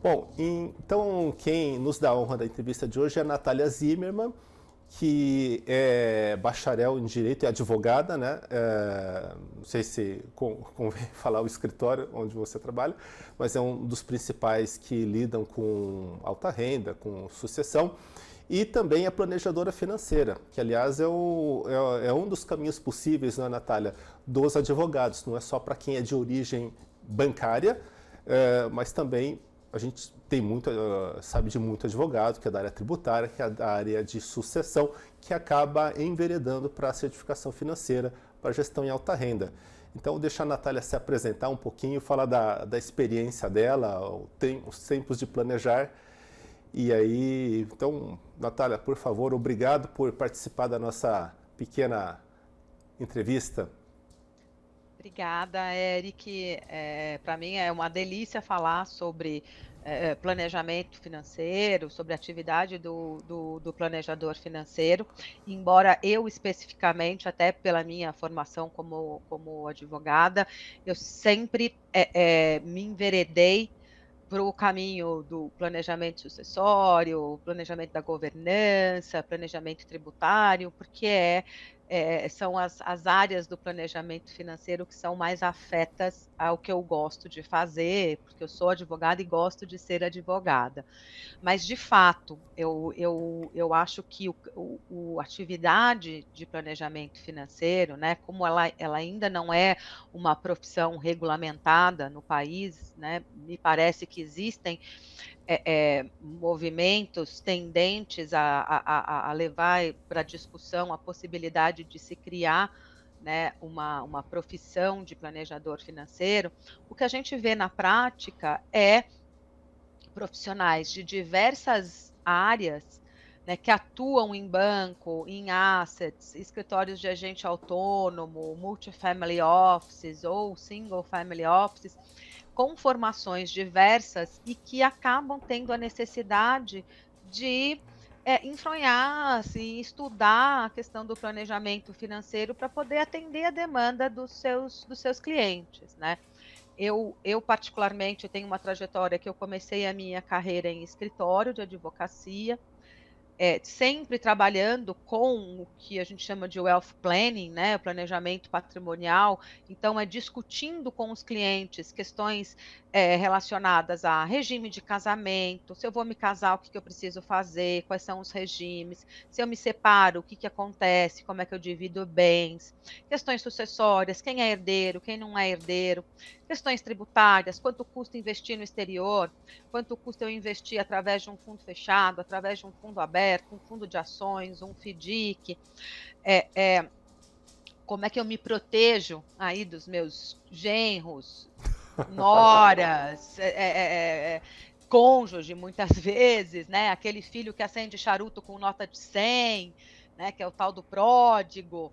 Bom, então quem nos dá a honra da entrevista de hoje é a Natália Zimmermann, que é bacharel em Direito e advogada, né? Não sei se convém falar o escritório onde você trabalha, mas é um dos principais que lidam com alta renda, com sucessão, e também é planejadora financeira, que aliás é um dos caminhos possíveis, não é, Natália, dos advogados, não é só para quem é de origem bancária, mas também a gente tem muito, sabe de muito advogado, que é da área tributária, que é da área de sucessão, que acaba enveredando para a certificação financeira, para a gestão em alta renda. Então, vou deixar a Natália se apresentar um pouquinho, falar da experiência dela, os tempos de planejar. E aí, então, Natália, por favor, obrigado por participar da nossa pequena entrevista. Obrigada, Eric. Para mim é uma delícia falar sobre planejamento financeiro, sobre a atividade do planejador financeiro, embora eu especificamente, até pela minha formação como advogada, eu sempre me enveredei para o caminho do planejamento sucessório, planejamento da governança, planejamento tributário, porque são as áreas do planejamento financeiro que são mais afetas ao que eu gosto de fazer, porque eu sou advogada e gosto de ser advogada. Mas, de fato, eu acho que a atividade de planejamento financeiro, né, como ela ainda não é uma profissão regulamentada no país, né, me parece que existem movimentos tendentes a levar para discussão a possibilidade de se criar, né, uma profissão de planejador financeiro. O que a gente vê na prática é profissionais de diversas áreas, né, que atuam em banco, em assets, escritórios de agente autônomo, multifamily offices ou single family offices, com formações diversas e que acabam tendo a necessidade de enfronhar, assim, estudar a questão do planejamento financeiro para poder atender a demanda dos seus clientes, né? Eu particularmente tenho uma trajetória que eu comecei a minha carreira em escritório de advocacia, sempre trabalhando com o que a gente chama de wealth planning, né, planejamento patrimonial. Então é discutindo com os clientes questões, relacionadas a regime de casamento, se eu vou me casar, o que que eu preciso fazer, quais são os regimes, se eu me separo, o que que acontece, como é que eu divido bens, questões sucessórias, quem é herdeiro, quem não é herdeiro, questões tributárias, quanto custa investir no exterior, quanto custa eu investir através de um fundo fechado, através de um fundo aberto, um fundo de ações, um FDIC, como é que eu me protejo aí dos meus genros, noras, cônjuge muitas vezes, né, aquele filho que acende charuto com nota de 100, né, que é o tal do pródigo.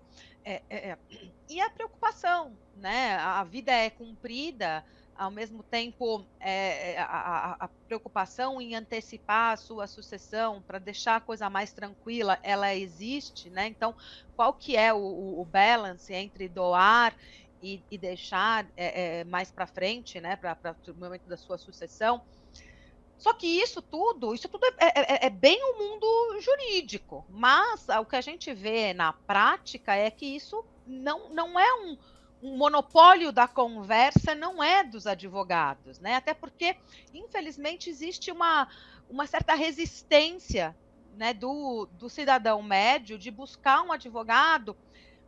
E a preocupação, né, a vida é cumprida, ao mesmo tempo, a preocupação em antecipar a sua sucessão para deixar a coisa mais tranquila, ela existe, né, então qual que é o balance entre doar e deixar, mais para frente, né, para o momento da sua sucessão. Só que isso tudo é bem o mundo jurídico, mas o que a gente vê na prática é que isso não é um monopólio da conversa, não é dos advogados, né, até porque, infelizmente, existe uma certa resistência, né, do cidadão médio de buscar um advogado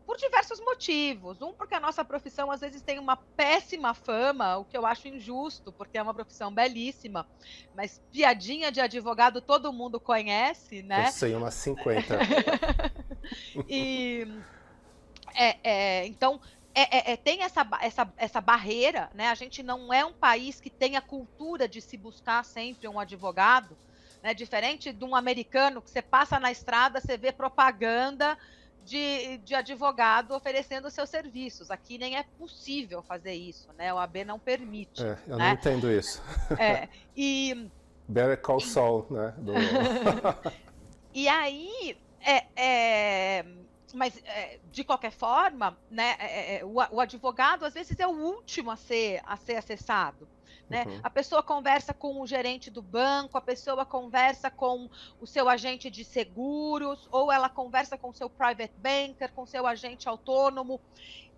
por diversos motivos. Porque a nossa profissão, às vezes, tem uma péssima fama, o que eu acho injusto, porque é uma profissão belíssima, mas piadinha de advogado todo mundo conhece, Eu né? sei umas 50. E, então, tem essa barreira, né? A gente não é um país que tem a cultura de se buscar sempre um advogado, né? Diferente de um americano que você passa na estrada, você vê propaganda de advogado oferecendo seus serviços. Aqui nem é possível fazer isso, né? O AB não permite, Eu não né? entendo isso. É, e, Better Call Saul, né? e aí, mas, de qualquer forma, né, o advogado às vezes é o último a ser acessado, né? Uhum. A pessoa conversa com o gerente do banco, a pessoa conversa com o seu agente de seguros, ou ela conversa com o seu private banker, com o seu agente autônomo,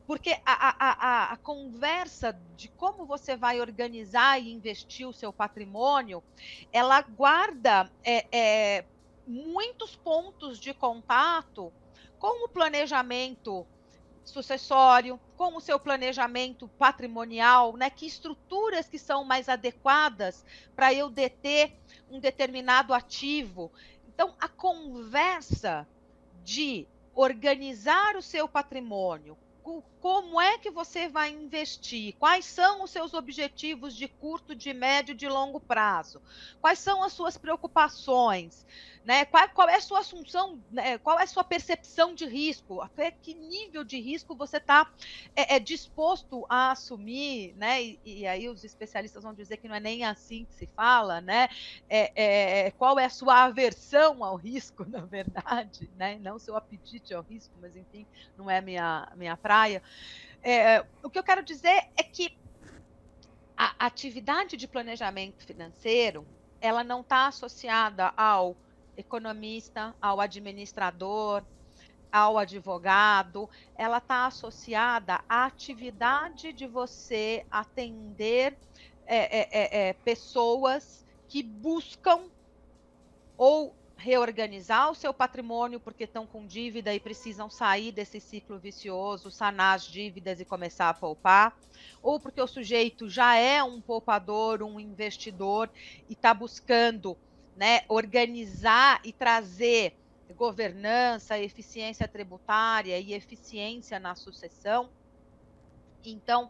porque a conversa de como você vai organizar e investir o seu patrimônio, ela guarda, muitos pontos de contato com o planejamento sucessório, com o seu planejamento patrimonial, né, que estruturas que são mais adequadas para eu deter um determinado ativo. Então, a conversa de organizar o seu patrimônio, como é que você vai investir, quais são os seus objetivos de curto, de médio, de longo prazo, quais são as suas preocupações, né? Qual é a sua assunção, né? Qual é a sua percepção de risco, até que nível de risco você está disposto a assumir, né? E aí os especialistas vão dizer que não é nem assim que se fala, né? Qual é a sua aversão ao risco, na verdade, né? Não o seu apetite ao risco, mas enfim, não é minha praia. O que eu quero dizer é que a atividade de planejamento financeiro, ela não está associada ao economista, ao administrador, ao advogado, ela está associada à atividade de você atender pessoas que buscam ou reorganizar o seu patrimônio porque estão com dívida e precisam sair desse ciclo vicioso, sanar as dívidas e começar a poupar, ou porque o sujeito já é um poupador, um investidor e está buscando, né, organizar e trazer governança, eficiência tributária e eficiência na sucessão. Então,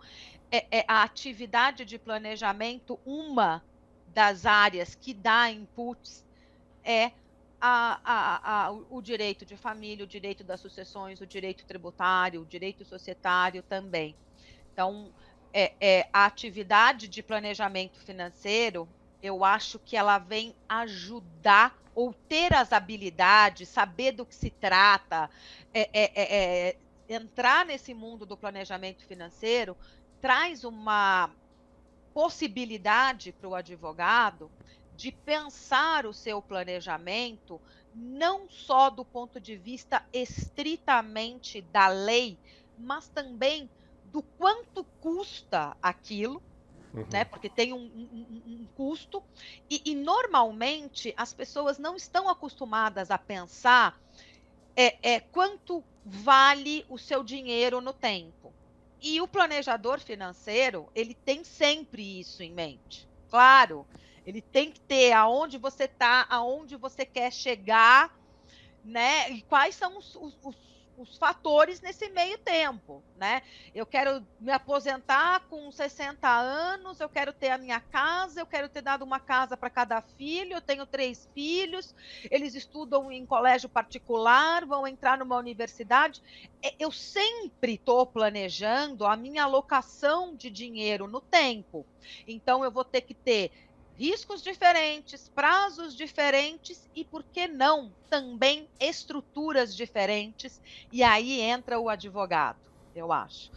a atividade de planejamento, uma das áreas que dá inputs é o direito de família, o direito das sucessões, o direito tributário, o direito societário também. Então, a atividade de planejamento financeiro, eu acho que ela vem ajudar ou ter as habilidades, saber do que se trata, entrar nesse mundo do planejamento financeiro, traz uma possibilidade para o advogado de pensar o seu planejamento não só do ponto de vista estritamente da lei, mas também do quanto custa aquilo, né? Porque tem um custo, e normalmente as pessoas não estão acostumadas a pensar quanto vale o seu dinheiro no tempo. E o planejador financeiro, ele tem sempre isso em mente. Claro, ele tem que ter aonde você está, aonde você quer chegar, né? E quais são os fatores nesse meio tempo, né? Eu quero me aposentar com 60 anos, eu quero ter a minha casa, eu quero ter dado uma casa para cada filho, eu tenho 3 filhos, eles estudam em colégio particular, vão entrar numa universidade. Eu sempre estou planejando a minha alocação de dinheiro no tempo. Então, eu vou ter que ter riscos diferentes, prazos diferentes e, por que não, também estruturas diferentes. E aí entra o advogado, eu acho.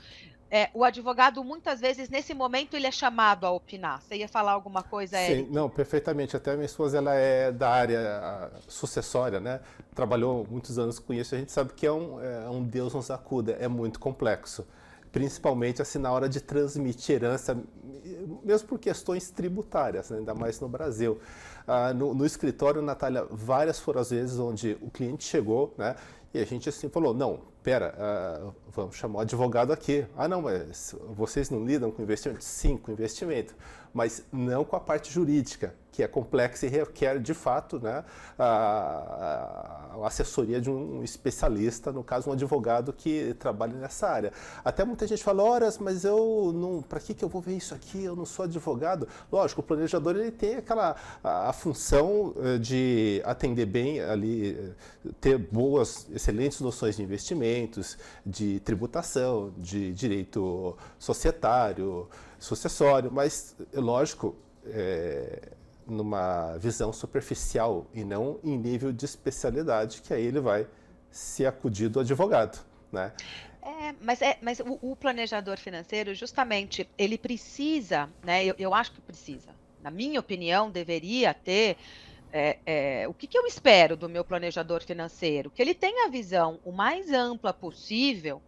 O advogado, muitas vezes, nesse momento, ele é chamado a opinar. Você ia falar alguma coisa, Sim, Eric? não, perfeitamente. Até a minha esposa, ela é da área sucessória, né? Trabalhou muitos anos com isso. A gente sabe que é um Deus nos acuda, é muito complexo. Principalmente assim na hora de transmitir herança, mesmo por questões tributárias, né? Ainda mais no Brasil. No escritório, Natália, várias foram as vezes onde o cliente chegou, né? E a gente assim falou, não, pera, vamos chamar o advogado aqui. Não, mas vocês não lidam com investimento? Sim, com investimento, mas não com a parte jurídica, que é complexa e requer, de fato, né, a assessoria de um especialista, no caso, um advogado que trabalha nessa área. Até muita gente fala, horas, mas eu não, para que eu vou ver isso aqui? Eu não sou advogado. Lógico, o planejador ele tem a função de atender bem ali, ter boas, excelentes noções de investimentos, de tributação, de direito societário, sucessório, mas, lógico, numa visão superficial e não em nível de especialidade, que aí ele vai se acudir do advogado, né? Mas o planejador financeiro, justamente, ele precisa, né, eu acho que precisa, na minha opinião, deveria ter, o que eu espero do meu planejador financeiro? Que ele tenha a visão o mais ampla possível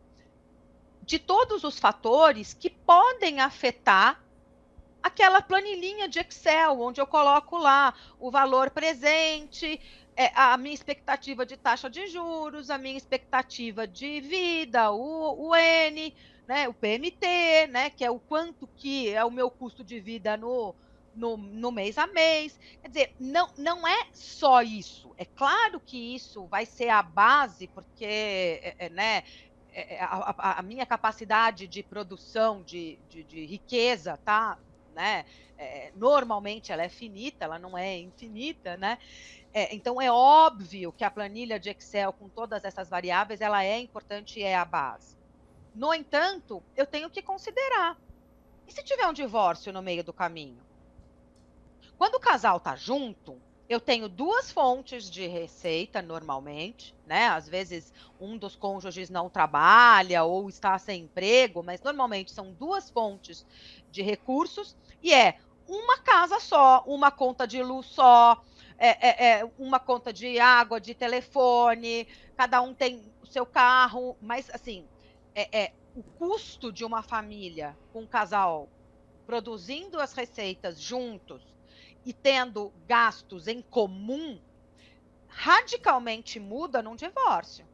de todos os fatores que podem afetar aquela planilhinha de Excel, onde eu coloco lá o valor presente, a minha expectativa de taxa de juros, a minha expectativa de vida, o N, né, o PMT, né, que é o quanto que é o meu custo de vida no mês a mês. Quer dizer, não é só isso. É claro que isso vai ser a base, porque, né, a minha capacidade de produção de riqueza, tá, né, normalmente ela é finita, ela não é infinita, né, então é óbvio que a planilha de Excel com todas essas variáveis, ela é importante e é a base. No entanto, eu tenho que considerar, e se tiver um divórcio no meio do caminho? Quando o casal está junto, eu tenho 2 fontes de receita normalmente, né, às vezes um dos cônjuges não trabalha ou está sem emprego, mas normalmente são 2 fontes de recursos e é uma casa só, uma conta de luz só, uma conta de água, de telefone, cada um tem o seu carro, mas assim, o custo de uma família com um casal produzindo as receitas juntos e tendo gastos em comum, radicalmente muda num divórcio,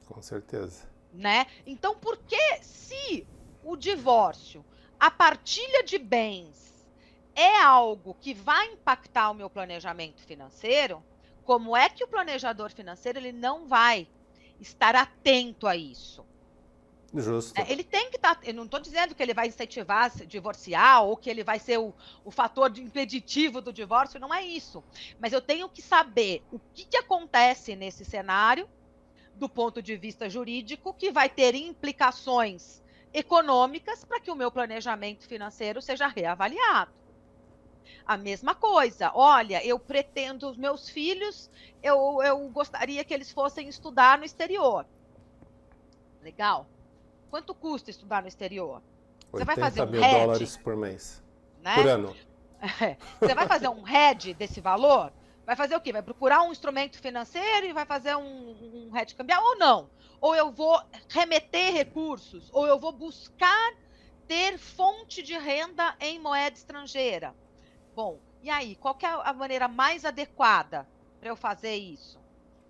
Com certeza. né. Então por que se o divórcio, a partilha de bens é algo que vai impactar o meu planejamento financeiro, como é que o planejador financeiro ele não vai estar atento a isso? Justo. Ele tem que estar. Eu não estou dizendo que ele vai incentivar a se divorciar ou que ele vai ser o fator impeditivo do divórcio, não é isso. Mas eu tenho que saber o que acontece nesse cenário, do ponto de vista jurídico, que vai ter implicações econômicas para que o meu planejamento financeiro seja reavaliado. A mesma coisa, olha, eu pretendo os meus filhos, eu gostaria que eles fossem estudar no exterior. Legal. Quanto custa estudar no exterior? Você vai fazer 80 um mil hedge, dólares por mês. Por né? ano. Você vai fazer um hedge desse valor? Vai fazer o quê? Vai procurar um instrumento financeiro e vai fazer um hedge cambial ou não? Ou eu vou remeter recursos? Ou eu vou buscar ter fonte de renda em moeda estrangeira? Bom, e aí, qual que é a maneira mais adequada para eu fazer isso?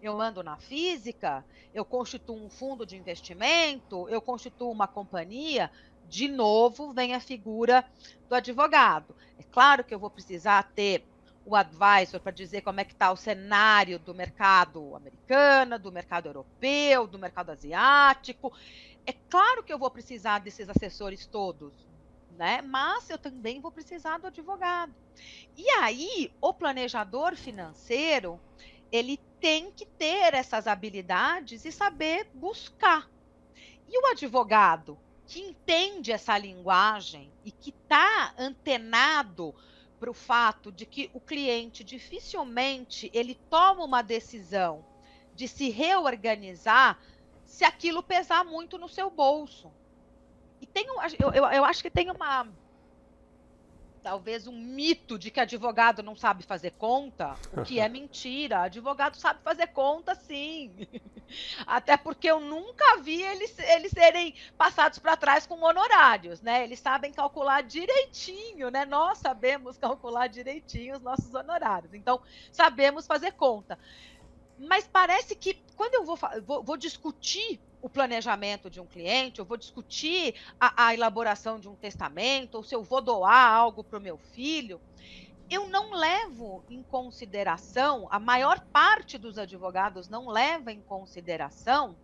Eu mando na física? Eu constituo um fundo de investimento? Eu constituo uma companhia? De novo, vem a figura do advogado. É claro que eu vou precisar ter o advisor para dizer como é que está o cenário do mercado americano, do mercado europeu, do mercado asiático. É claro que eu vou precisar desses assessores todos, né? Mas eu também vou precisar do advogado. E aí, o planejador financeiro, ele tem que ter essas habilidades e saber buscar. E o advogado que entende essa linguagem e que está antenado para o fato de que o cliente dificilmente ele toma uma decisão de se reorganizar se aquilo pesar muito no seu bolso. E eu acho que tem talvez um mito de que advogado não sabe fazer conta, o que é mentira. Advogado sabe fazer conta, sim. Até porque eu nunca vi eles serem passados para trás com honorários, né? Eles sabem calcular direitinho, né? Nós sabemos calcular direitinho os nossos honorários. Então, sabemos fazer conta. Mas parece que quando eu vou discutir o planejamento de um cliente, eu vou discutir a elaboração de um testamento, ou se eu vou doar algo para o meu filho, eu não levo em consideração, a maior parte dos advogados não leva em consideração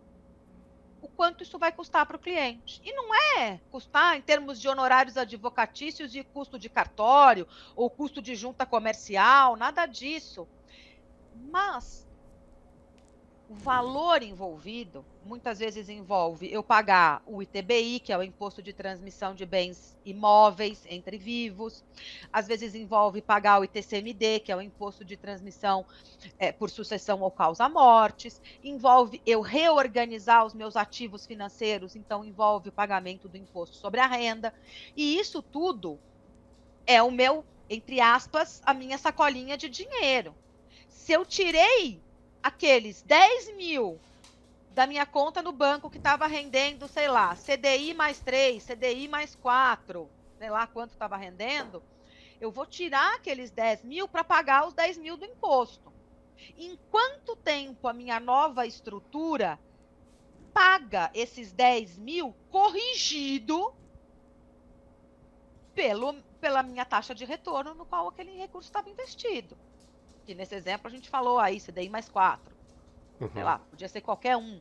o quanto isso vai custar para o cliente. E não é custar em termos de honorários advocatícios e custo de cartório, ou custo de junta comercial, nada disso. Mas o valor envolvido muitas vezes envolve eu pagar o ITBI, que é o Imposto de Transmissão de Bens Imóveis entre Vivos, às vezes envolve pagar o ITCMD, que é o Imposto de Transmissão por sucessão ou causa-mortes, envolve eu reorganizar os meus ativos financeiros, então envolve o pagamento do imposto sobre a renda, e isso tudo é o meu, entre aspas, a minha sacolinha de dinheiro. Se eu tirei aqueles 10 mil da minha conta no banco que estava rendendo, sei lá, CDI mais 3, CDI mais 4, sei lá quanto estava rendendo, eu vou tirar aqueles 10 mil para pagar os 10 mil do imposto. Em quanto tempo a minha nova estrutura paga esses 10 mil corrigido pela minha taxa de retorno no qual aquele recurso estava investido? Que nesse exemplo a gente falou aí, CDI mais 4. Sei lá, podia ser qualquer um,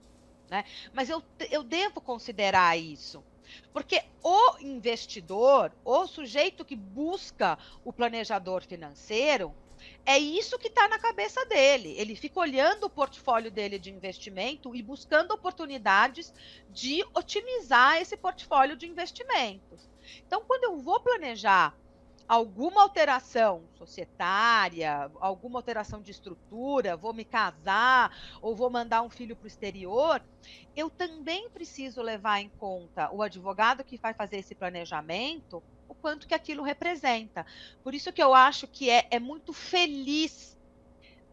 né? Mas eu devo considerar isso. Porque o investidor, o sujeito que busca o planejador financeiro, é isso que está na cabeça dele. Ele fica olhando o portfólio dele de investimento e buscando oportunidades de otimizar esse portfólio de investimentos. Então, quando eu vou planejar alguma alteração societária, alguma alteração de estrutura, vou me casar ou vou mandar um filho para o exterior, eu também preciso levar em conta o advogado que vai fazer esse planejamento, o quanto que aquilo representa. Por isso que eu acho que é muito feliz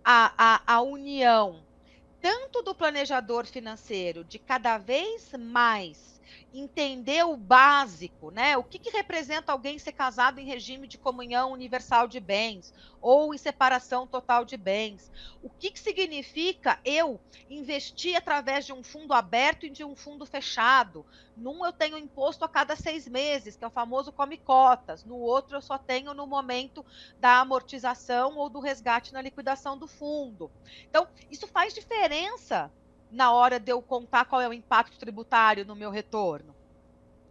a união, tanto do planejador financeiro, de cada vez mais entender o básico, né? O que representa alguém ser casado em regime de comunhão universal de bens ou em separação total de bens? O que significa eu investir através de um fundo aberto e de um fundo fechado? Num eu tenho imposto a cada 6 meses, que é o famoso come cotas. No outro eu só tenho no momento da amortização ou do resgate na liquidação do fundo. Então, isso faz diferença na hora de eu contar qual é o impacto tributário no meu retorno.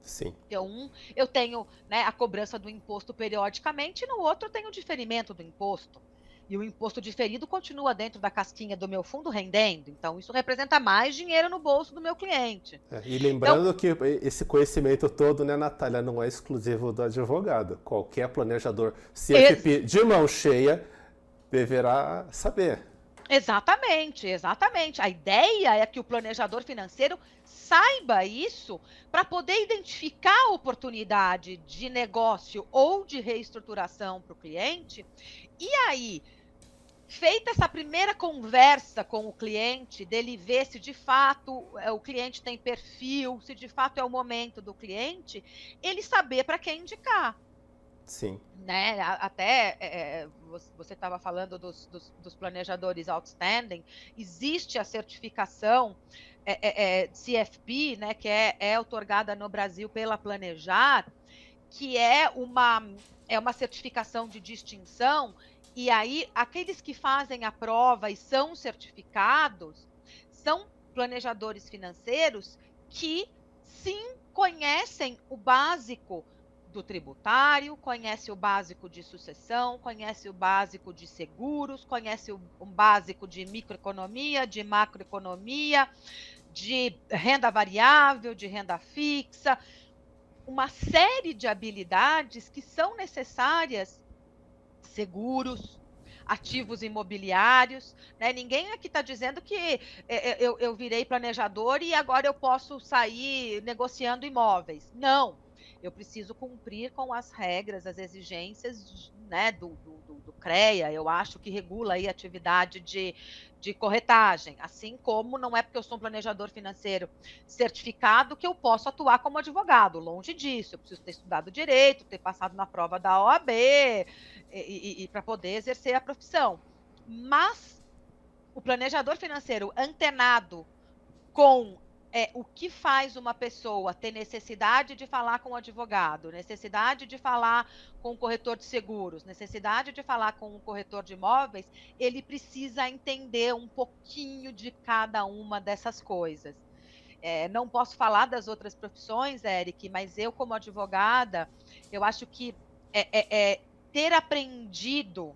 Sim. Então, eu tenho, né, a cobrança do imposto periodicamente, e no outro eu tenho o diferimento do imposto. E o imposto diferido continua dentro da casquinha do meu fundo rendendo. Então, isso representa mais dinheiro no bolso do meu cliente. E lembrando que esse conhecimento todo, né, Natália, não é exclusivo do advogado. Qualquer planejador CFP de mão cheia deverá saber. Exatamente, exatamente. A ideia é que o planejador financeiro saiba isso para poder identificar a oportunidade de negócio ou de reestruturação para o cliente. E aí, feita essa primeira conversa com o cliente, dele ver se de fato o cliente tem perfil, se de fato é o momento do cliente, ele saber para quem indicar. Sim. Né? Até você estava falando dos planejadores outstanding, existe a certificação CFP, né, que é otorgada no Brasil pela Planejar, que é uma certificação de distinção, e aí aqueles que fazem a prova e são certificados são planejadores financeiros que sim conhecem o básico do tributário, conhece o básico de sucessão, conhece o básico de seguros, conhece o básico de microeconomia, de macroeconomia, de renda variável, de renda fixa, uma série de habilidades que são necessárias, seguros, ativos imobiliários, né? Ninguém aqui está dizendo que eu virei planejador e agora eu posso sair negociando imóveis. Não. Eu preciso cumprir com as regras, as exigências, né, do CREA, eu acho que regula aí a atividade de corretagem, assim como não é porque eu sou um planejador financeiro certificado que eu posso atuar como advogado, longe disso, eu preciso ter estudado direito, ter passado na prova da OAB e para poder exercer a profissão. Mas o planejador financeiro antenado com o que faz uma pessoa ter necessidade de falar com o advogado, necessidade de falar com o corretor de seguros, necessidade de falar com o corretor de imóveis, ele precisa entender um pouquinho de cada uma dessas coisas. Não posso falar das outras profissões, Eric, mas eu, como advogada, eu acho que ter aprendido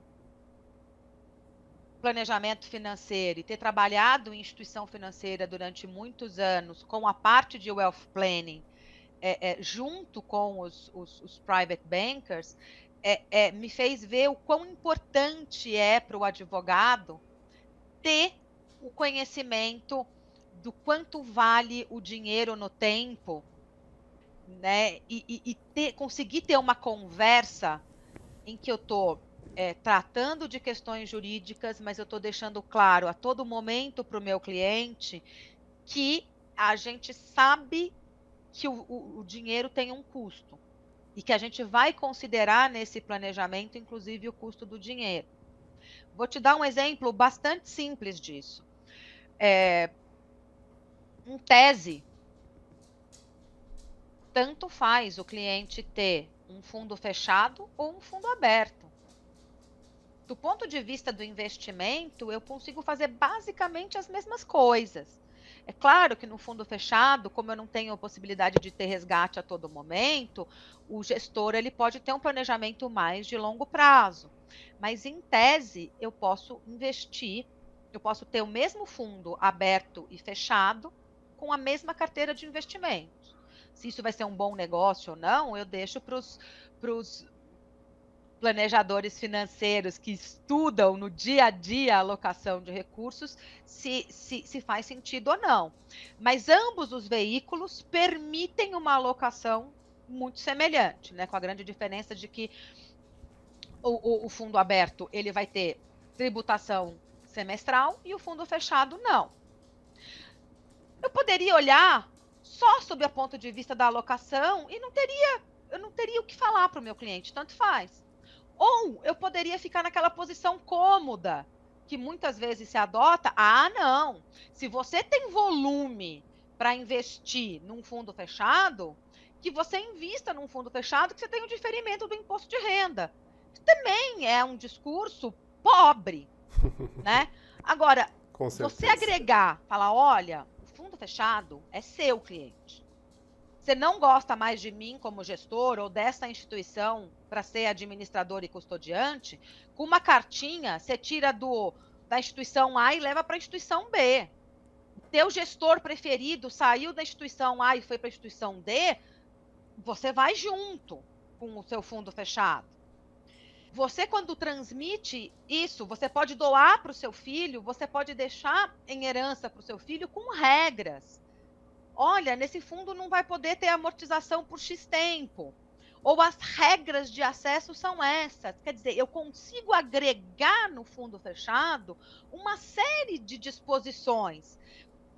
planejamento financeiro e ter trabalhado em instituição financeira durante muitos anos com a parte de wealth planning, junto com os private bankers, me fez ver o quão importante é para o advogado ter o conhecimento do quanto vale o dinheiro no tempo, né? Conseguir ter uma conversa em que eu estou tratando de questões jurídicas, mas eu estou deixando claro a todo momento para o meu cliente que a gente sabe que o dinheiro tem um custo e que a gente vai considerar nesse planejamento, inclusive, o custo do dinheiro. Vou te dar um exemplo bastante simples disso. Em tese, tanto faz o cliente ter um fundo fechado ou um fundo aberto. Do ponto de vista do investimento, eu consigo fazer basicamente as mesmas coisas. É claro que no fundo fechado, como eu não tenho a possibilidade de ter resgate a todo momento, o gestor ele pode ter um planejamento mais de longo prazo. Mas, em tese, eu posso investir, eu posso ter o mesmo fundo aberto e fechado com a mesma carteira de investimentos. Se isso vai ser um bom negócio ou não, eu deixo para os planejadores financeiros que estudam no dia a dia a alocação de recursos, se faz sentido ou não. Mas ambos os veículos permitem uma alocação muito semelhante, né? Com a grande diferença de que o fundo aberto ele vai ter tributação semestral e o fundo fechado não. Eu poderia olhar só sob o ponto de vista da alocação e eu não teria o que falar para o meu cliente, tanto faz. Ou eu poderia ficar naquela posição cômoda, que muitas vezes se adota. Ah, não. Se você tem volume para investir num fundo fechado, que você invista num fundo fechado que você tem o diferimento do imposto de renda. Também é um discurso pobre, né? Agora, você agregar, falar, olha, o fundo fechado é seu cliente. Você não gosta mais de mim como gestor ou dessa instituição para ser administrador e custodiante, com uma cartinha você tira da instituição A e leva para a instituição B. Teu gestor preferido saiu da instituição A e foi para a instituição D, você vai junto com o seu fundo fechado. Você, quando transmite isso, você pode doar para o seu filho, você pode deixar em herança para o seu filho com regras. Olha, nesse fundo não vai poder ter amortização por X tempo. Ou as regras de acesso são essas. Quer dizer, eu consigo agregar no fundo fechado uma série de disposições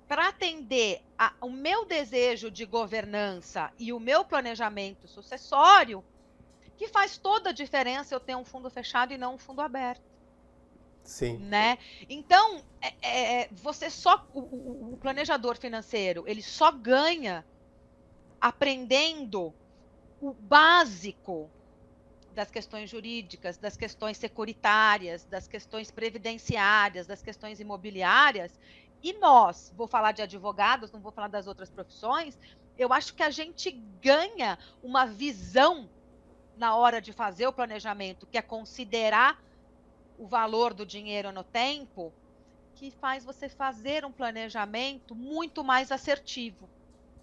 para atender o meu desejo de governança e o meu planejamento sucessório, que faz toda a diferença eu ter um fundo fechado e não um fundo aberto. Sim. Né? Então, você só o planejador financeiro, ele só ganha aprendendo o básico das questões jurídicas, das questões securitárias, das questões previdenciárias, das questões imobiliárias. E nós, vou falar de advogados, não vou falar das outras profissões, eu acho que a gente ganha uma visão na hora de fazer o planejamento, que é considerar o valor do dinheiro no tempo, que faz você fazer um planejamento muito mais assertivo.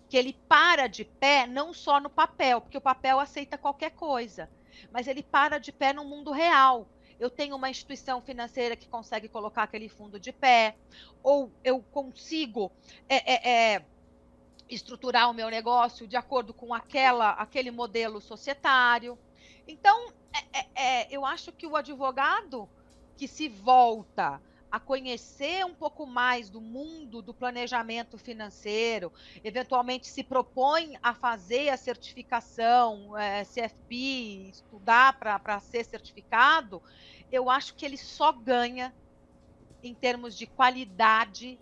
Que ele para de pé não só no papel, porque o papel aceita qualquer coisa, mas ele para de pé no mundo real. Eu tenho uma instituição financeira que consegue colocar aquele fundo de pé, ou eu consigo estruturar o meu negócio de acordo com aquele modelo societário. Então, eu acho que o advogado que se volta a conhecer um pouco mais do mundo do planejamento financeiro, eventualmente se propõe a fazer a certificação CFP, estudar para ser certificado, eu acho que ele só ganha em termos de qualidade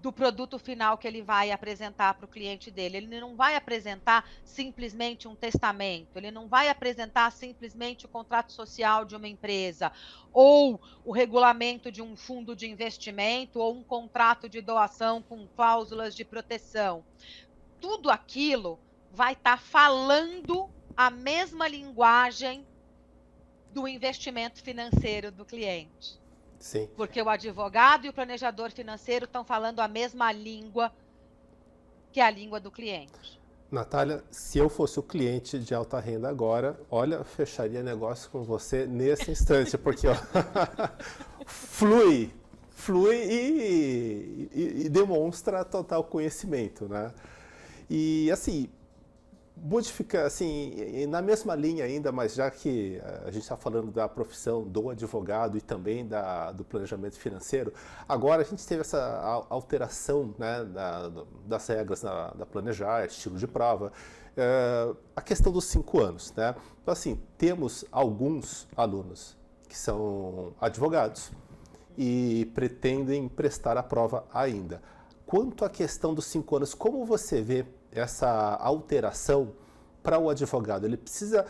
do produto final que ele vai apresentar para o cliente dele. Ele não vai apresentar simplesmente um testamento, ele não vai apresentar simplesmente o contrato social de uma empresa, ou o regulamento de um fundo de investimento, ou um contrato de doação com cláusulas de proteção. Tudo aquilo vai estar falando a mesma linguagem do investimento financeiro do cliente. sim. Porque o advogado e o planejador financeiro estão falando a mesma língua que é a língua do cliente. Natália, se eu fosse o cliente de alta renda agora, olha, fecharia negócio com você nesse instante, porque ó, flui, flui e demonstra total conhecimento, né? E assim, modifica, assim, na mesma linha ainda, mas já que a gente está falando da profissão do advogado e também do planejamento financeiro, agora a gente teve essa alteração, né, das regras da Planejar, estilo de prova, a questão dos 5 anos, né? Então, assim, temos alguns alunos que são advogados e pretendem prestar a prova ainda. Quanto à questão dos 5 anos, como você vê essa alteração para o advogado? Ele precisa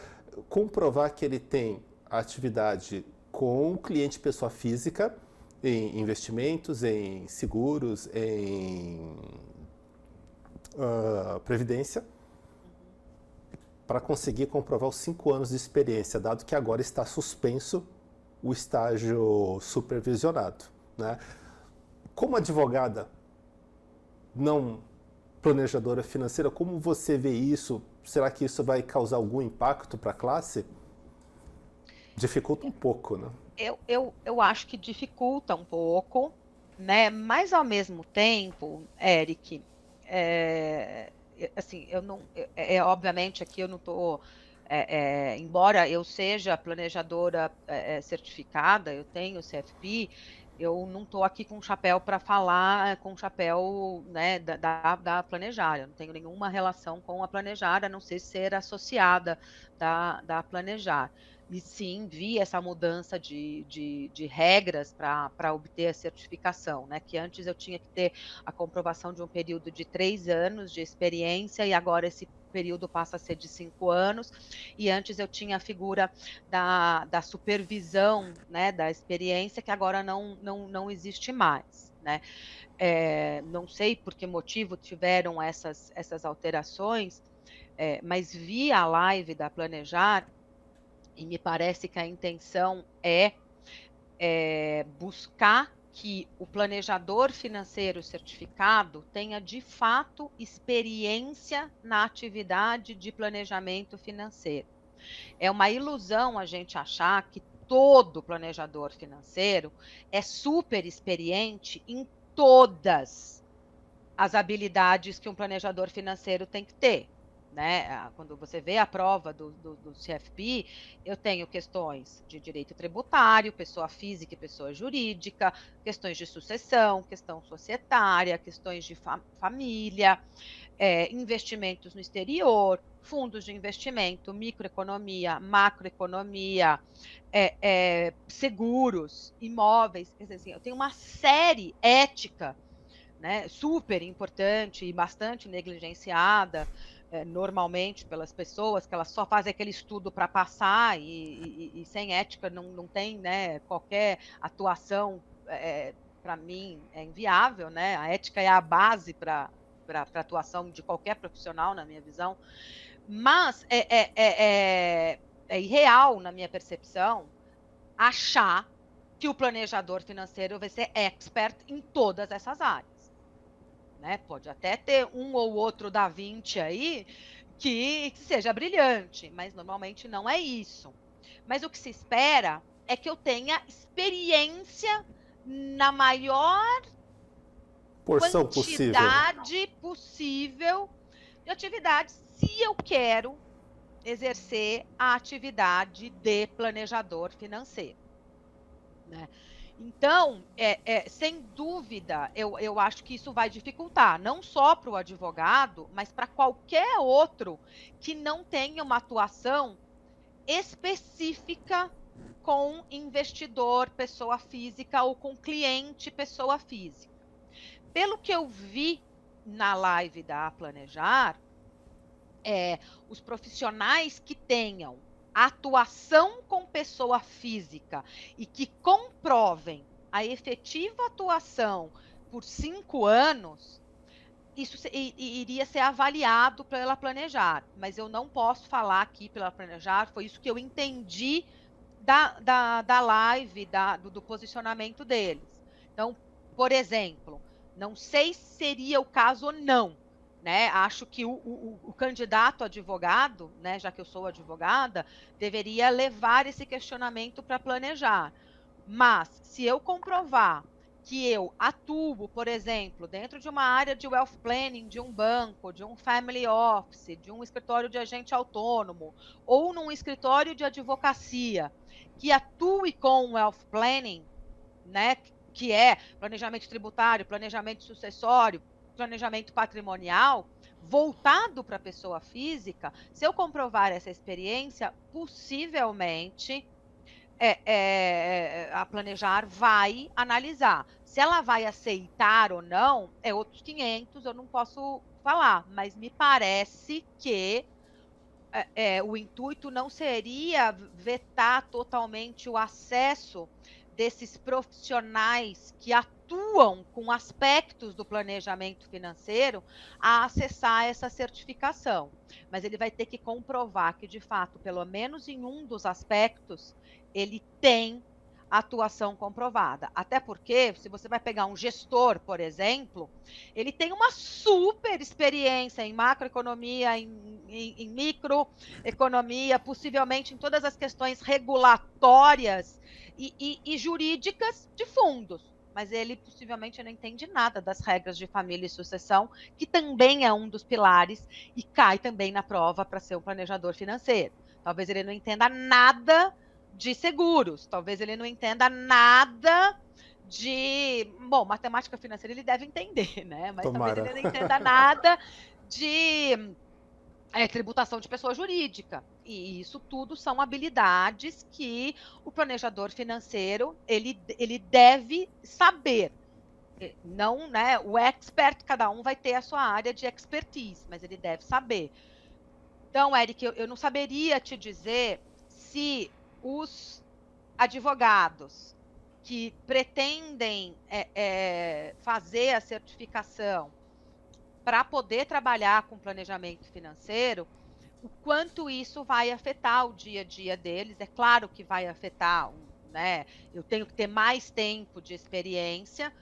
comprovar que ele tem atividade com o cliente pessoa física, em investimentos, em seguros, em previdência, para conseguir comprovar os 5 anos de experiência, dado que agora está suspenso o estágio supervisionado, né? Como advogada, não planejadora financeira, como você vê isso? Será que isso vai causar algum impacto para a classe? Dificulta um pouco, né? Eu acho que dificulta um pouco, né? Mas ao mesmo tempo, Eric, assim, eu não, obviamente aqui eu não estou, embora eu seja planejadora certificada, eu tenho CFP, eu não estou aqui com chapéu para falar com chapéu, né, da Planejar. Eu não tenho nenhuma relação com a Planejar, a não ser associada da Planejar. E sim, vi essa mudança de regras para obter a certificação, né? Que antes eu tinha que ter a comprovação de um período de 3 anos de experiência, e agora esse período passa a ser de 5 anos, e antes eu tinha a figura da supervisão, né, da experiência, que agora não existe mais, né? Não sei por que motivo tiveram essas alterações, mas vi a live da Planejar e me parece que a intenção é buscar que o planejador financeiro certificado tenha de fato experiência na atividade de planejamento financeiro. É uma ilusão a gente achar que todo planejador financeiro é super experiente em todas as habilidades que um planejador financeiro tem que ter, né? Quando você vê a prova do CFP, eu tenho questões de direito tributário, pessoa física e pessoa jurídica, questões de sucessão, questão societária, questões de família, investimentos no exterior, fundos de investimento, microeconomia, macroeconomia, seguros, imóveis. Quer dizer, assim, eu tenho uma série ética, né, super importante e bastante negligenciada, normalmente pelas pessoas, que elas só fazem aquele estudo para passar e sem ética não tem, né, qualquer atuação, para mim é inviável, né? A ética é a base para a atuação de qualquer profissional, na minha visão, mas é irreal, na minha percepção, achar que o planejador financeiro vai ser expert em todas essas áreas. Né? Pode até ter um ou outro da Vinci aí que seja brilhante, mas normalmente não é isso. Mas o que se espera é que eu tenha experiência na maior Porção possível. quantidade possível de atividades, se eu quero exercer a atividade de planejador financeiro, né? Então, sem dúvida, eu acho que isso vai dificultar, não só para o advogado, mas para qualquer outro que não tenha uma atuação específica com investidor, pessoa física, ou com cliente, pessoa física. Pelo que eu vi na live da Planejar, os profissionais que tenham atuação com pessoa física e que comprovem a efetiva atuação por 5 anos, isso iria ser avaliado pela Planejar, mas eu não posso falar aqui pela Planejar, foi isso que eu entendi da live, do posicionamento deles. Então, por exemplo, não sei se seria o caso ou não, né? Acho que o candidato advogado, né, já que eu sou advogada, deveria levar esse questionamento para planejar. Mas, se eu comprovar que eu atuo, por exemplo, dentro de uma área de wealth planning, de um banco, de um family office, de um escritório de agente autônomo, ou num escritório de advocacia, que atue com wealth planning, né, que é planejamento tributário, planejamento sucessório, planejamento patrimonial, voltado para a pessoa física, se eu comprovar essa experiência, possivelmente a Planejar vai analisar. Se ela vai aceitar ou não, é outros 500, eu não posso falar, mas me parece que o intuito não seria vetar totalmente o acesso desses profissionais que atuam com aspectos do planejamento financeiro a acessar essa certificação. Mas ele vai ter que comprovar que, de fato, pelo menos em um dos aspectos, ele tem atuação comprovada. Até porque, se você vai pegar um gestor, por exemplo, ele tem uma super experiência em macroeconomia, em microeconomia, possivelmente em todas as questões regulatórias e jurídicas de fundos. Mas ele possivelmente não entende nada das regras de família e sucessão, que também é um dos pilares e cai também na prova para ser um planejador financeiro. Talvez ele não entenda nada de seguros, talvez ele não entenda nada de... Bom, matemática financeira ele deve entender, né? Mas talvez Tomara. ele não entenda nada de tributação de pessoa jurídica. E isso tudo são habilidades que o planejador financeiro ele deve saber. Não, né? O expert, cada um vai ter a sua área de expertise, mas ele deve saber. Então, Eric, eu não saberia te dizer se os advogados que pretendem fazer a certificação para poder trabalhar com planejamento financeiro, o quanto isso vai afetar o dia a dia deles. É claro que vai afetar, né? Eu tenho que ter mais tempo de experiência,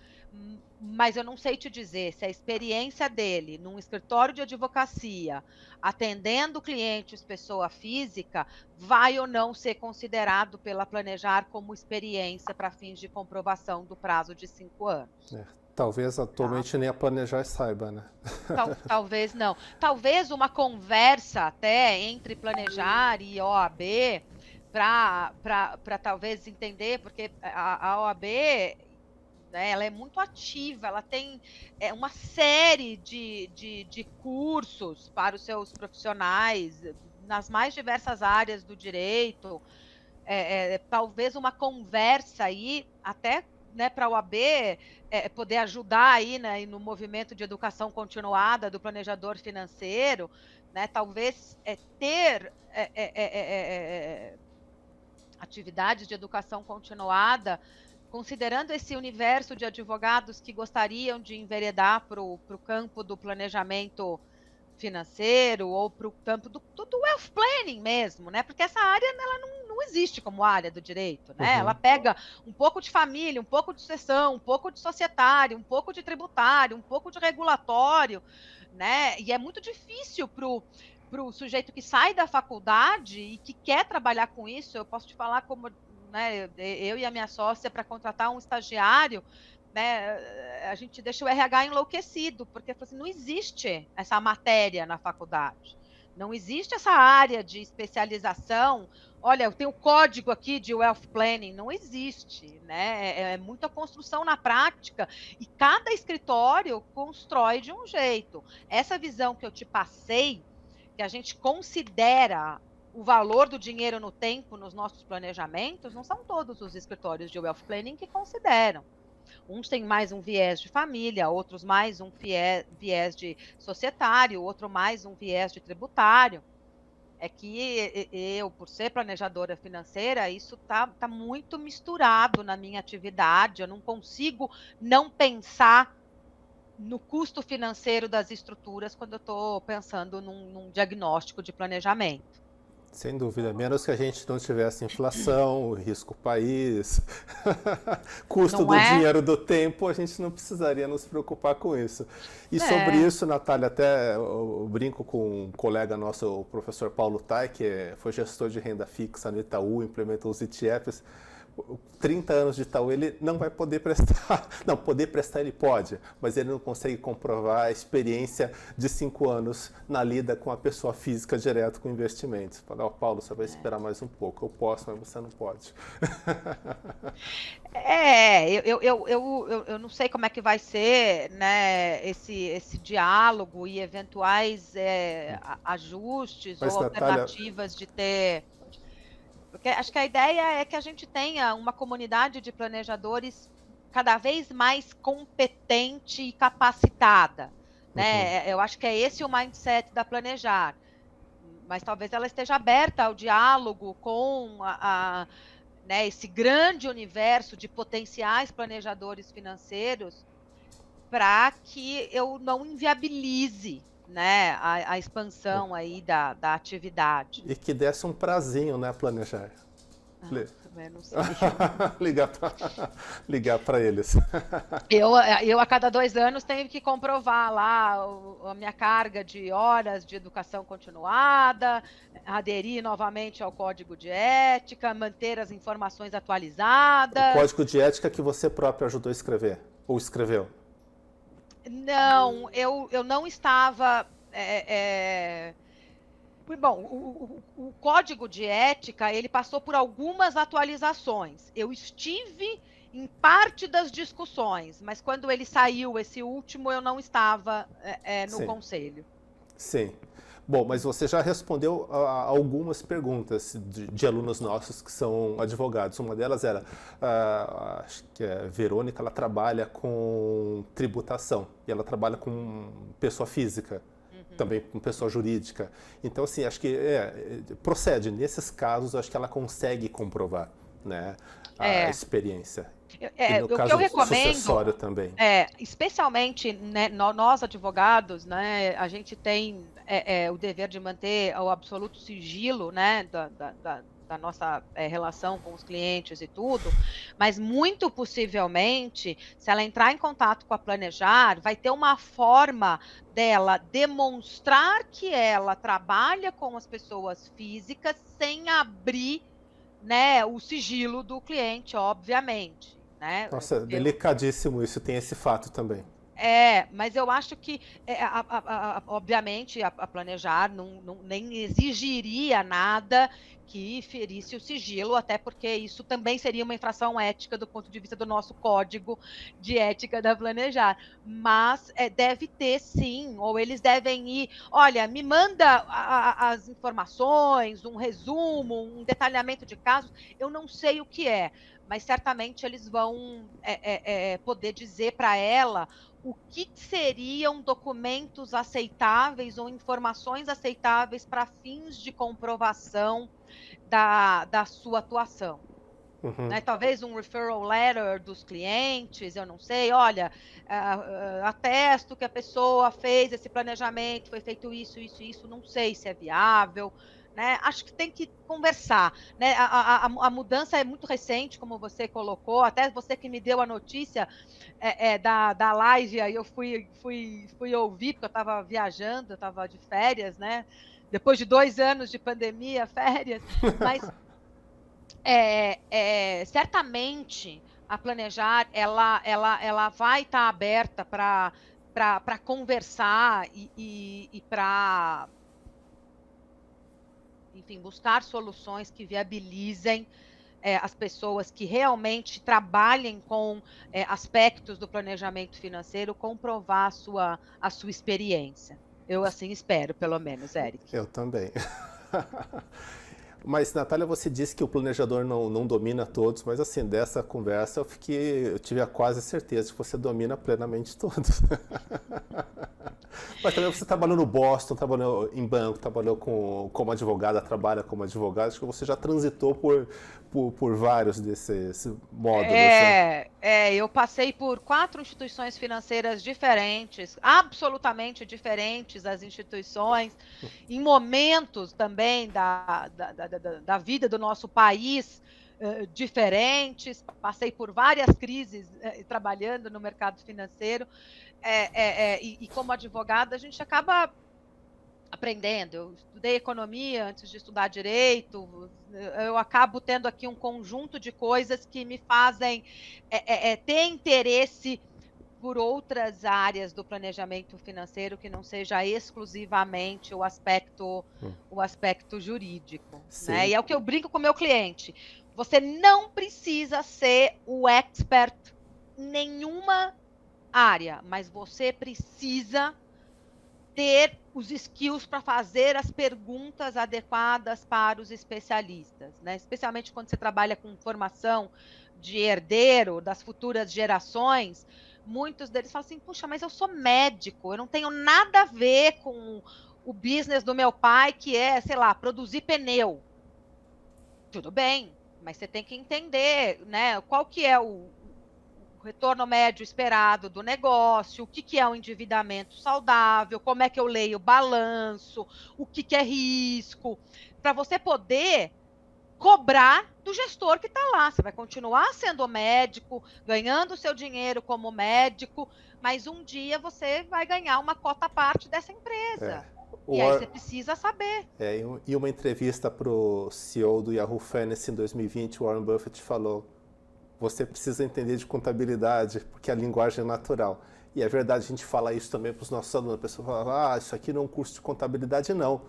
mas eu não sei te dizer se a experiência dele num escritório de advocacia, atendendo clientes pessoa física, vai ou não ser considerado pela Planejar como experiência para fins de comprovação do prazo de 5 anos. Talvez atualmente nem a Planejar saiba, né? Talvez não. Talvez uma conversa até entre Planejar e OAB para talvez entender, porque a OAB, né, ela é muito ativa, ela tem uma série de cursos para os seus profissionais nas mais diversas áreas do direito. Talvez uma conversa aí, até, né, para a OAB poder ajudar aí, né, no movimento de educação continuada do planejador financeiro, né, talvez ter atividades de educação continuada, considerando esse universo de advogados que gostariam de enveredar para o campo do planejamento financeiro ou para o campo do wealth planning mesmo, né? Porque essa área ela não existe como área do direito, né? Ela pega um pouco de família, um pouco de sucessão, um pouco de societário, um pouco de tributário, um pouco de regulatório, né? E é muito difícil para o sujeito que sai da faculdade e que quer trabalhar com isso. Eu posso te falar como, né, eu e a minha sócia, para contratar um estagiário, né, a gente deixa o RH enlouquecido, porque assim, não existe essa matéria na faculdade, não existe essa área de especialização. Olha, eu tenho o código aqui de wealth planning, não existe, né? É muita construção na prática e cada escritório constrói de um jeito. Essa visão que eu te passei, que a gente considera o valor do dinheiro no tempo nos nossos planejamentos, não são todos os escritórios de wealth planning que consideram. Uns têm mais um viés de família, outros mais um viés de societário, outro mais um viés de tributário. É que eu, por ser planejadora financeira, isso tá muito misturado na minha atividade. Eu não consigo não pensar no custo financeiro das estruturas quando eu estou pensando num diagnóstico de planejamento. Sem dúvida, menos que a gente não tivesse inflação, risco país, custo Não do é? dinheiro, do tempo, a gente não precisaria nos preocupar com isso. E sobre É. isso, Natália, até eu brinco com um colega nosso, o professor Paulo Tai, que foi gestor de renda fixa no Itaú, implementou os ETFs. 30 anos de Itaú, ele não vai poder prestar. Não, poder prestar ele pode, mas ele não consegue comprovar a experiência de 5 anos na lida com a pessoa física direto com investimentos. Fala, ó, Paulo, você vai esperar mais um pouco. Eu posso, mas você não pode. Eu não sei como é que vai ser, né, esse diálogo e eventuais ajustes ou Mas, Natália, alternativas de ter. Porque acho que a ideia é que a gente tenha uma comunidade de planejadores cada vez mais competente e capacitada, né? Eu acho que é esse o mindset da Planejar, mas talvez ela esteja aberta ao diálogo com né, esse grande universo de potenciais planejadores financeiros para que eu não inviabilize, né, a expansão aí da atividade. e que desse um prazinho, né, planejar. Eu não sei. Ligar para eles. Eu, a cada 2 anos, tenho que comprovar lá a minha carga de horas de educação continuada, aderir novamente ao código de ética, manter as informações O atualizadas. código de ética que você próprio ajudou a escrever, ou escreveu. Não, eu não estava. Bom, o código de ética, ele passou por algumas atualizações. Eu estive em parte das discussões, mas quando ele saiu, esse último, eu não estava no Sim. conselho. Sim. Bom, mas você já respondeu a algumas perguntas de alunos nossos que são advogados. Uma delas era, acho que a Verônica, ela trabalha com tributação e ela trabalha com pessoa física, também com pessoa jurídica. Então, assim, acho que procede. Nesses casos, acho que ela consegue comprovar, né, a experiência. E no O que caso eu recomendo, sucessório também. especialmente, né, nós advogados, né, a gente tem o dever de manter o absoluto sigilo, né, da nossa relação com os clientes e tudo, mas muito possivelmente, se ela entrar em contato com a Planejar, vai ter uma forma dela demonstrar que ela trabalha com as pessoas físicas sem abrir, né, o sigilo do cliente, obviamente, né? Nossa, delicadíssimo isso, tem esse fato também. Mas eu acho que, obviamente, a Planejar nem exigiria nada que ferisse o sigilo, até porque isso também seria uma infração ética do ponto de vista do nosso código de ética da Planejar. Mas deve ter, sim, ou eles devem ir, olha, me manda as informações, um resumo, um detalhamento de casos, eu não sei o que é, mas certamente eles vão poder dizer para ela o que seriam documentos aceitáveis ou informações aceitáveis para fins de comprovação da sua atuação. Né? Talvez um referral letter dos clientes, eu não sei, olha, atesto que a pessoa fez esse planejamento, foi feito isso, não sei se é viável. Né? Acho que tem que conversar. Né? A mudança é muito recente, como você colocou, até você que me deu a notícia da live, aí eu fui ouvir, porque eu estava viajando, eu estava de férias, né? Depois de 2 anos de pandemia, férias, mas certamente a Planejar ela vai estar aberta para conversar e para, enfim, buscar soluções que viabilizem as pessoas que realmente trabalhem com aspectos do planejamento financeiro, comprovar a sua experiência. Eu assim espero, pelo menos, Eric. Eu também. Mas, Natália, você disse que o planejador não domina todos, mas assim, dessa conversa eu tive a quase certeza que você domina plenamente todos. Mas também você trabalhou no Boston, trabalhou em banco, trabalhou como advogada, trabalha como advogada, acho que você já transitou por vários desses módulos, né? Eu passei por 4 instituições financeiras diferentes, absolutamente diferentes as instituições, em momentos também da vida do nosso país diferentes. Passei por várias crises trabalhando no mercado financeiro, e como advogada a gente acaba aprendendo. Eu estudei economia antes de estudar direito. Eu acabo tendo aqui um conjunto de coisas que me fazem ter interesse por outras áreas do planejamento financeiro que não seja exclusivamente o aspecto jurídico, né? Sim. E é o que eu brinco com o meu cliente. Você não precisa ser o expert em nenhuma área, mas você precisa ter os skills para fazer as perguntas adequadas para os especialistas, né? Especialmente quando você trabalha com formação de herdeiro das futuras gerações, muitos deles falam assim, puxa, mas eu sou médico, eu não tenho nada a ver com o business do meu pai, que é, sei lá, produzir pneu. Tudo bem, mas você tem que entender, né, qual que é o retorno médio esperado do negócio, o que é o endividamento saudável, como é que eu leio o balanço, o que é risco, para você poder cobrar do gestor que está lá. Você vai continuar sendo médico, ganhando o seu dinheiro como médico, mas um dia você vai ganhar uma cota à parte dessa empresa. E aí você precisa saber. Em uma entrevista para o CEO do Yahoo Finance em 2020, o Warren Buffett falou: você precisa entender de contabilidade, porque a linguagem é natural. E é verdade, a gente fala isso também para os nossos alunos. A pessoa fala, isso aqui não é um curso de contabilidade, não.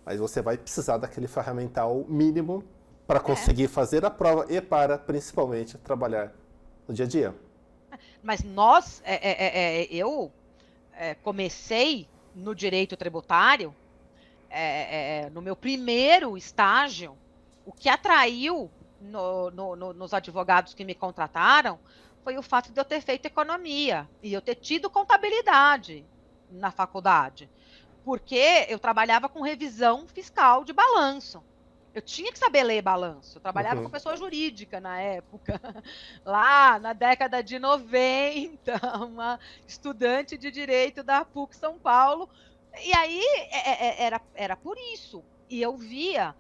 Mas você vai precisar daquele ferramental mínimo para conseguir fazer a prova e para, principalmente, trabalhar no dia a dia. Mas eu comecei no direito tributário, no meu primeiro estágio. O que atraiu nos advogados que me contrataram foi o fato de eu ter feito economia e eu ter tido contabilidade na faculdade, porque eu trabalhava com revisão fiscal de balanço. Eu tinha que saber ler balanço. Eu trabalhava com pessoa jurídica na época, lá na década de 90, uma estudante de direito da PUC São Paulo. E aí era por isso. E eu via,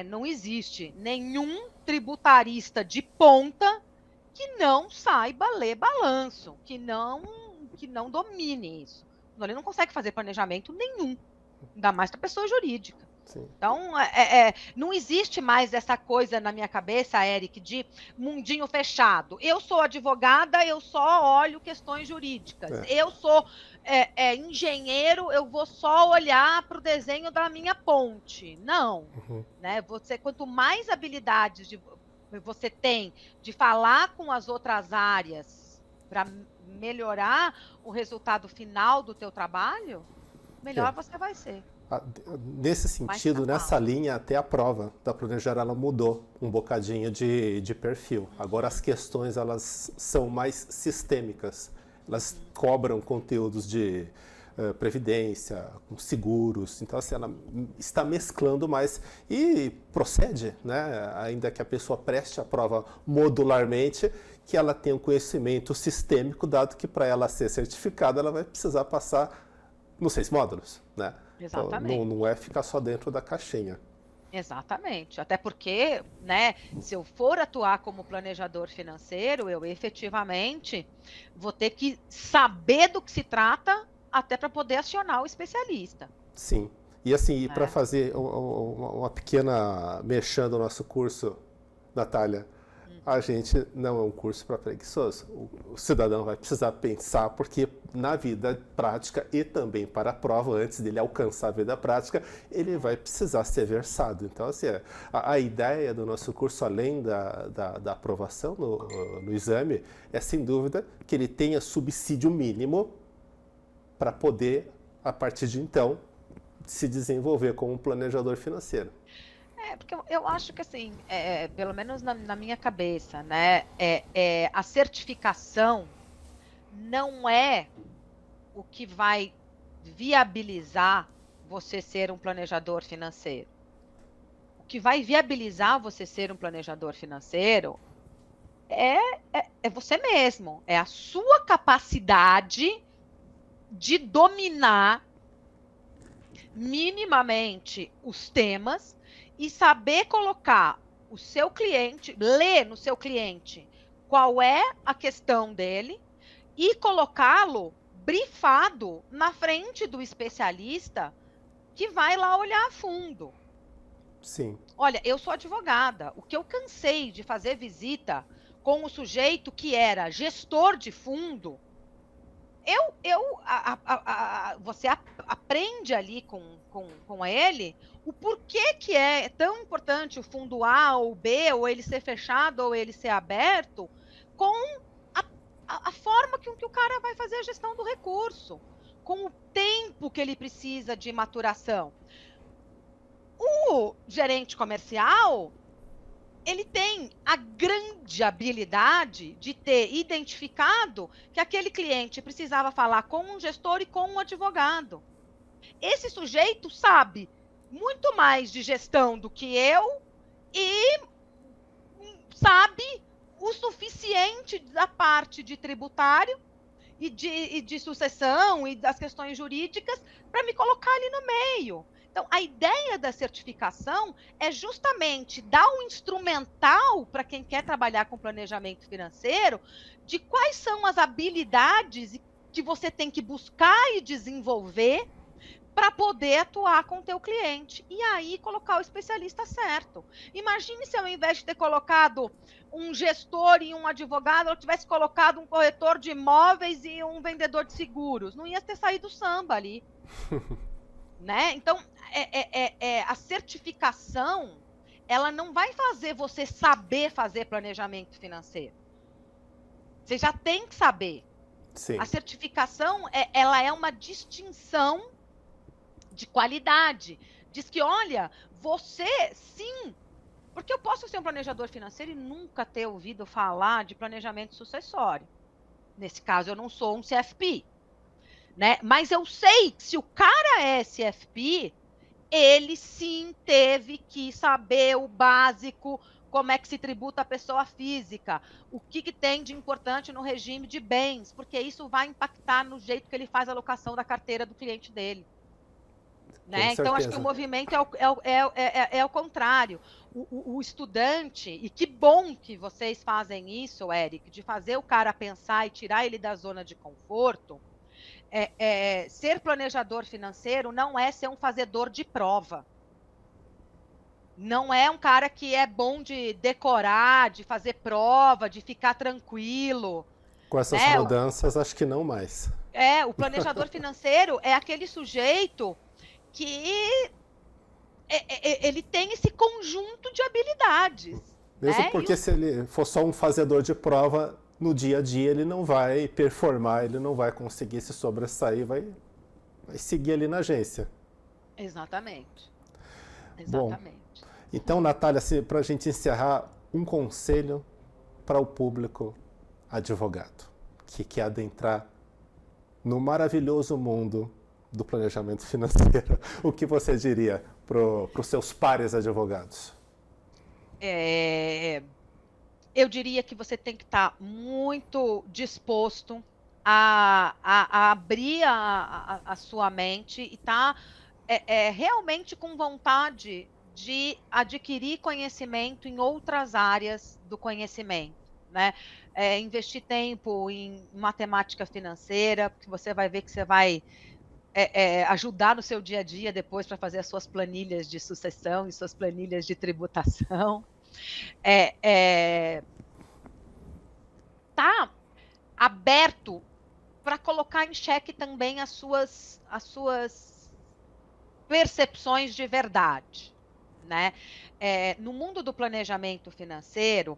não existe nenhum tributarista de ponta que não saiba ler balanço, que não domine isso. Ele não consegue fazer planejamento nenhum, ainda mais para pessoa jurídica. Sim. Então, não existe mais essa coisa na minha cabeça, Eric, de mundinho fechado. Eu sou advogada, eu só olho questões jurídicas. Eu sou engenheiro, eu vou só olhar para o desenho da minha ponte. Não. Né? Quanto mais habilidades você tem de falar com as outras áreas para melhorar o resultado final do teu trabalho, melhor você vai ser. Nesse sentido, nessa linha, até a prova da Planejar, ela mudou um bocadinho de perfil. Agora as questões, elas são mais sistêmicas. Elas cobram conteúdos de previdência, seguros. Então, assim, ela está mesclando mais e procede, né? Ainda que a pessoa preste a prova modularmente, que ela tenha um conhecimento sistêmico, dado que para ela ser certificada, ela vai precisar passar nos 6 módulos, né? Exatamente. Então, não é ficar só dentro da caixinha. Exatamente. Até porque, né, se eu for atuar como planejador financeiro, eu efetivamente vou ter que saber do que se trata até para poder acionar o especialista. Sim. E assim, para fazer uma pequena mexendo no nosso curso, Natália, a gente não é um curso para preguiçoso. O cidadão vai precisar pensar, porque na vida prática e também para a prova, antes dele alcançar a vida prática, ele vai precisar ser versado. Então, assim, a ideia do nosso curso, além da aprovação no exame, é sem dúvida que ele tenha subsídio mínimo para poder, a partir de então, se desenvolver como um planejador financeiro. Porque eu acho que, assim, pelo menos na minha cabeça, né, a certificação não é o que vai viabilizar você ser um planejador financeiro. O que vai viabilizar você ser um planejador financeiro é você mesmo, é a sua capacidade de dominar minimamente os temas e saber colocar o seu cliente, ler no seu cliente qual é a questão dele e colocá-lo brifado na frente do especialista que vai lá olhar a fundo. Sim. Olha, eu sou advogada. O que eu cansei de fazer visita com o sujeito que era gestor de fundo, você aprende ali com ele o porquê que é tão importante o fundo A ou B, ou ele ser fechado ou ele ser aberto, com a forma que o cara vai fazer a gestão do recurso, com o tempo que ele precisa de maturação. O gerente comercial, ele tem a grande habilidade de ter identificado que aquele cliente precisava falar com um gestor e com um advogado. Esse sujeito sabe muito mais de gestão do que eu e sabe o suficiente da parte de tributário e de sucessão e das questões jurídicas para me colocar ali no meio. Então, a ideia da certificação é justamente dar um instrumental para quem quer trabalhar com planejamento financeiro de quais são as habilidades que você tem que buscar e desenvolver para poder atuar com o teu cliente. E aí, colocar o especialista certo. Imagine se ao invés de ter colocado um gestor e um advogado, eu tivesse colocado um corretor de imóveis e um vendedor de seguros. Não ia ter saído samba ali. Né? Então, a certificação, ela não vai fazer você saber fazer planejamento financeiro. Você já tem que saber. Sim. A certificação, ela é uma distinção de qualidade. Diz que, olha, você, sim, porque eu posso ser um planejador financeiro e nunca ter ouvido falar de planejamento sucessório. Nesse caso, eu não sou um CFP. Né? Mas eu sei que se o cara é CFP, ele sim teve que saber o básico, como é que se tributa a pessoa física, o que tem de importante no regime de bens, porque isso vai impactar no jeito que ele faz a alocação da carteira do cliente dele. Né? Então, acho que o movimento é o contrário. O estudante, e que bom que vocês fazem isso, Eric, de fazer o cara pensar e tirar ele da zona de conforto. Ser planejador financeiro não é ser um fazedor de prova. Não é um cara que é bom de decorar, de fazer prova, de ficar tranquilo. Com essas mudanças, acho que não mais. O planejador financeiro é aquele sujeito que ele tem esse conjunto de habilidades. Mesmo porque se ele for só um fazedor de prova, no dia a dia ele não vai performar, ele não vai conseguir se sobressair, vai seguir ali na agência. Exatamente. Bom, então, Natália, para a gente encerrar, um conselho para o público advogado que quer adentrar no maravilhoso mundo do planejamento financeiro. O que você diria para os seus pares advogados? Eu diria que você tem que estar muito disposto a abrir a sua mente e estar realmente com vontade de adquirir conhecimento em outras áreas do conhecimento, né? Investir tempo em matemática financeira, porque você vai ver que você vai ajudar no seu dia a dia depois para fazer as suas planilhas de sucessão e suas planilhas de tributação. Tá aberto para colocar em xeque também as suas percepções de verdade, né? No mundo do planejamento financeiro,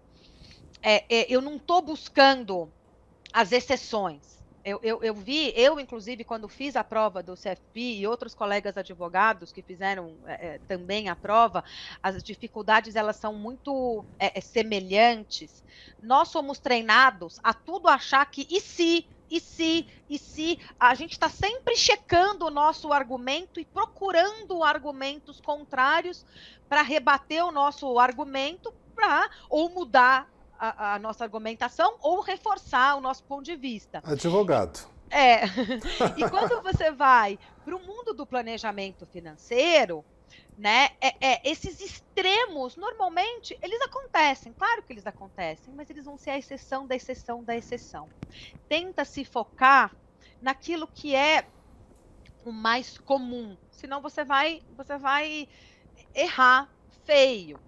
eu não estou buscando as exceções. Eu, inclusive, quando fiz a prova do CFP e outros colegas advogados que fizeram também a prova, as dificuldades elas são muito semelhantes. Nós somos treinados a tudo achar que e se a gente está sempre checando o nosso argumento e procurando argumentos contrários para rebater o nosso argumento, para ou mudar a nossa argumentação ou reforçar o nosso ponto de vista. Advogado. E quando você vai para o mundo do planejamento financeiro, né, esses extremos, normalmente, eles acontecem, claro que eles acontecem, mas eles vão ser a exceção da exceção da exceção. Tenta se focar naquilo que é o mais comum, senão você vai errar feio,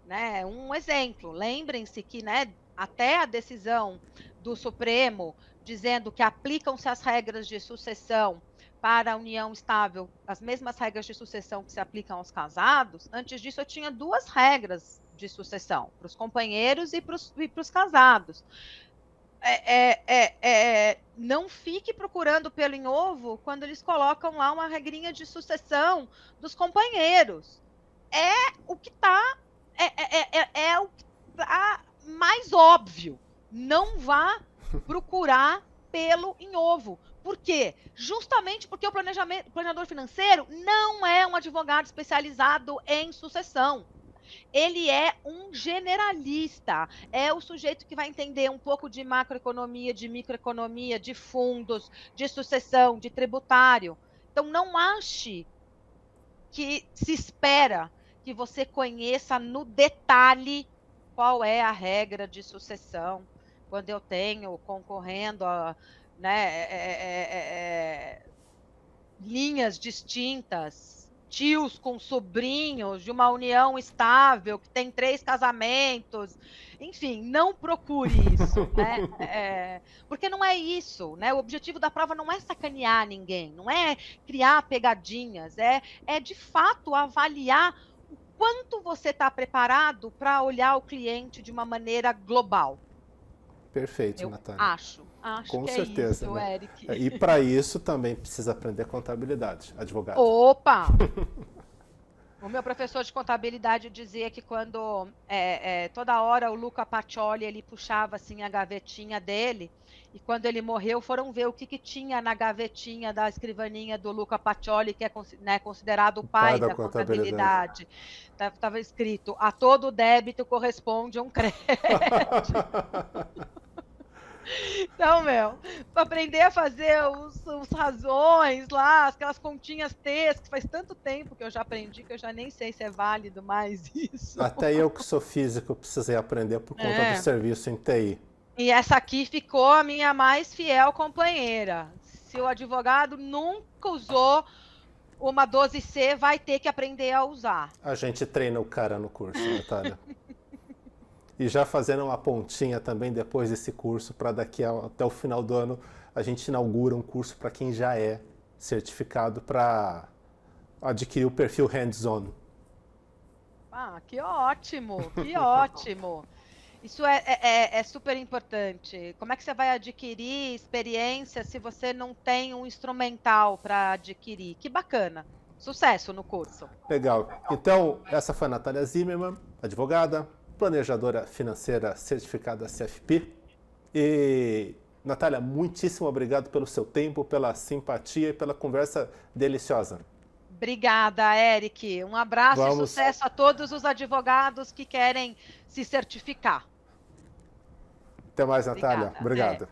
né? Um exemplo, lembrem-se que, né, até a decisão do Supremo dizendo que aplicam-se as regras de sucessão para a união estável, as mesmas regras de sucessão que se aplicam aos casados. Antes disso, eu tinha 2 regras de sucessão, para os companheiros e para os casados. Não fique procurando pelo em ovo quando eles colocam lá uma regrinha de sucessão dos companheiros. O que está mais óbvio. Não vá procurar pelo em ovo. Por quê? Justamente porque o planejador financeiro não é um advogado especializado em sucessão. Ele é um generalista, é o sujeito que vai entender um pouco de macroeconomia, de microeconomia, de fundos, de sucessão, de tributário. Então, não ache que se espera que você conheça no detalhe qual é a regra de sucessão, quando eu tenho concorrendo a, né, linhas distintas, tios com sobrinhos, de uma união estável, que tem 3 casamentos, enfim, não procure isso, né? Porque não é isso, né? O objetivo da prova não é sacanear ninguém, não é criar pegadinhas, é de fato avaliar o quanto você está preparado para olhar o cliente de uma maneira global. Perfeito, Natália. Acho Com que certeza, é isso, né? Eric. E para isso também precisa aprender contabilidade, advogado. Opa! O meu professor de contabilidade dizia que quando toda hora o Luca Pacioli ele puxava assim a gavetinha dele, e quando ele morreu foram ver o que tinha na gavetinha da escrivaninha do Luca Pacioli, que é, né, considerado o pai da contabilidade. Estava escrito: a todo débito corresponde um crédito. Então, para aprender a fazer os razões lá, aquelas continhas T's, que faz tanto tempo que eu já aprendi, que eu já nem sei se é válido mais isso. Até eu que sou físico precisei aprender por conta do serviço em TI. E essa aqui ficou a minha mais fiel companheira. Se o advogado nunca usou uma 12C, vai ter que aprender a usar. A gente treina o cara no curso, Natália. E já fazendo uma pontinha também depois desse curso, para daqui até o final do ano, a gente inaugura um curso para quem já é certificado para adquirir o perfil hands-on. Ah, que ótimo, que ótimo. Isso é super importante. Como é que você vai adquirir experiência se você não tem um instrumental para adquirir? Que bacana. Sucesso no curso. Legal. Então, essa foi a Natália Zimmermann, advogada, planejadora financeira certificada CFP. E, Natália, muitíssimo obrigado pelo seu tempo, pela simpatia e pela conversa deliciosa. Obrigada, Eric. Um abraço e sucesso a todos os advogados que querem se certificar. Até mais, Natália. Obrigado.